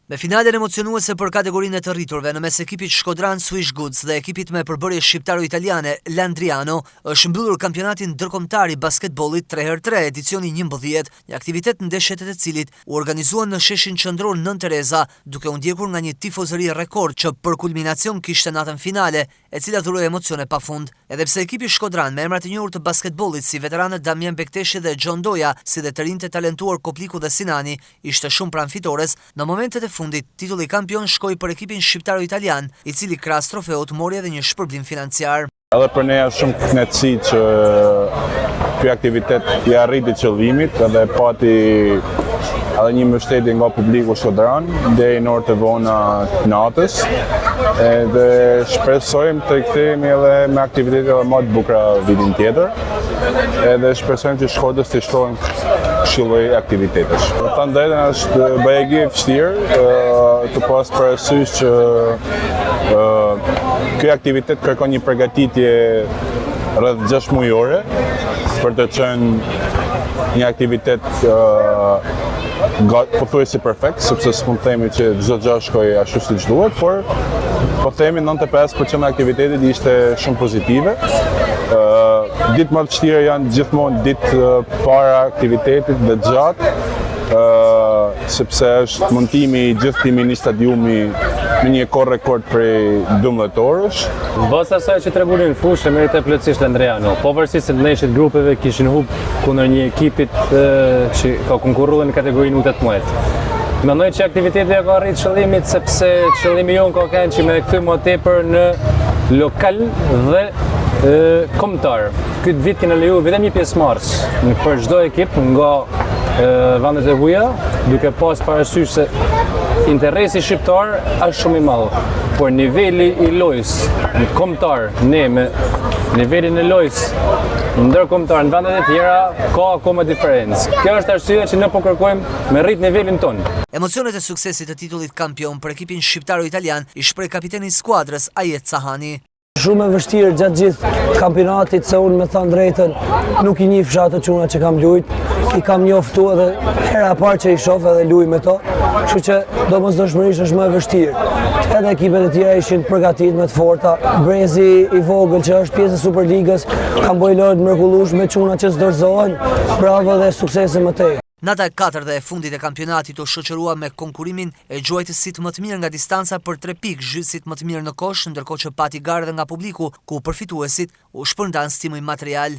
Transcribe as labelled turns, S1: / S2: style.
S1: Me finalen emocionuese për kategorinë e të rriturve në mes ekipit Shkodran Swish Goods dhe ekipit me përbërje shqiptaro-italiane Landriano, është mbyllur kampionatin ndërkombëtar i basketbollit 3x3 edicioni 11, një aktivitet ndeshjet e të cilit u organizuan në sheshin qendror Nën Tereza, duke u ndjekur nga një tifozëri rekord që për kulminacion kishte natën finale, e cila dhuroi emocione pafund. Edhe pse ekipi Shkodran me emrat e njohur të basketbollit si veteranët Damien Bekteshi dhe John Doja, si dhe të rinjtë e talentuar Kopliku dhe Sinani, ishte shumë pranë fitores, në momentet e fundit titulli kampion shkoi për ekipin shqiptaro-italian, i cili krahas trofeut mori edhe një shpërblim financiar.
S2: Edhe për ne është shumë kënaqësi që ky aktivitet i arriti qëllimit edhe pati edhe një mbështetje nga publiku Shkodran deri në orët e vona të natës. Dhe shpresojmë të rikthehemi edhe me aktivitete edhe më të bukura vitin tjetër. Edhe shpresojmë që Shkodrës të shtohen kështu lloj aktivitetesh. Ta drejtën është bajegi e vështirë të pas parasysh që ky aktivitet kërkon një përgatitje rreth 6 mujore për të qenë një aktivitet pothuajse perfekt, sepse s'mund të themi që çdo gjë shkoi ashtu siç duhet, por po themi 95% e aktivitetit ishte shumë pozitive. Ditë më të vështira janë gjithmonë ditë para aktivitetit dhe gjatë, sepse është montimi i gjithë timin i stadiumi në një kohë rekord prej 12 orësh.
S3: Bas asaj që tregunin në fushë, merite plotësisht Andreano. Pavarësisht se ndeshjet grupeve kishin humbur kundër një ekipit që ka konkurruar në kategorinë U18. Mendoj që aktiviteti ka arritur qëllimit sepse qëllimi jon ka qenë që me kthy më tepër në lokal dhe kombëtar. Këtë vit kena lejuar vetëm një pjesëmarrës për çdo ekip nga vendet e huaja, duke pas parasysh se interesi shqiptar është shumë i madh, por niveli i lojës në kombëtar ne me nivelin e lojës ndërkombëtar në vendet e tjera ka akoma diferencë. Kjo është arsyeja që ne po kërkojmë me rrit nivelin ton.
S1: Emocionet e suksesit të titullit kampion për ekipin shqiptaro-italian i shpreh kapiteni i skuadrës Ajet Sahani.
S4: Shumë e vështirë gjatë gjithë kampionatit, se unë me thënë drejtën nuk i njeh ato çuna që kam luajt, i kam njoftu edhe hera e parë që i shoh edhe luaj me to, kështu që domosdoshmërisht është më e vështirë. Edhe ekipet e tjera ishin të përgatitur me të forta. Brezi i vogël që është pjesë e Superligës ka bërë lojë të mrekullueshme me çuna që s'dorzohen. Bravo dhe suksese më tej.
S1: Nata e 4 dhe e fundit e kampionatit u shoqërua me konkurimin e gjuajtësit më të mirë nga distanca për 3 pikë, zhytësit më të mirë në kosh, ndërkohë që pati garë dhe nga publiku, ku përfituesit u shpërndan stimuj material.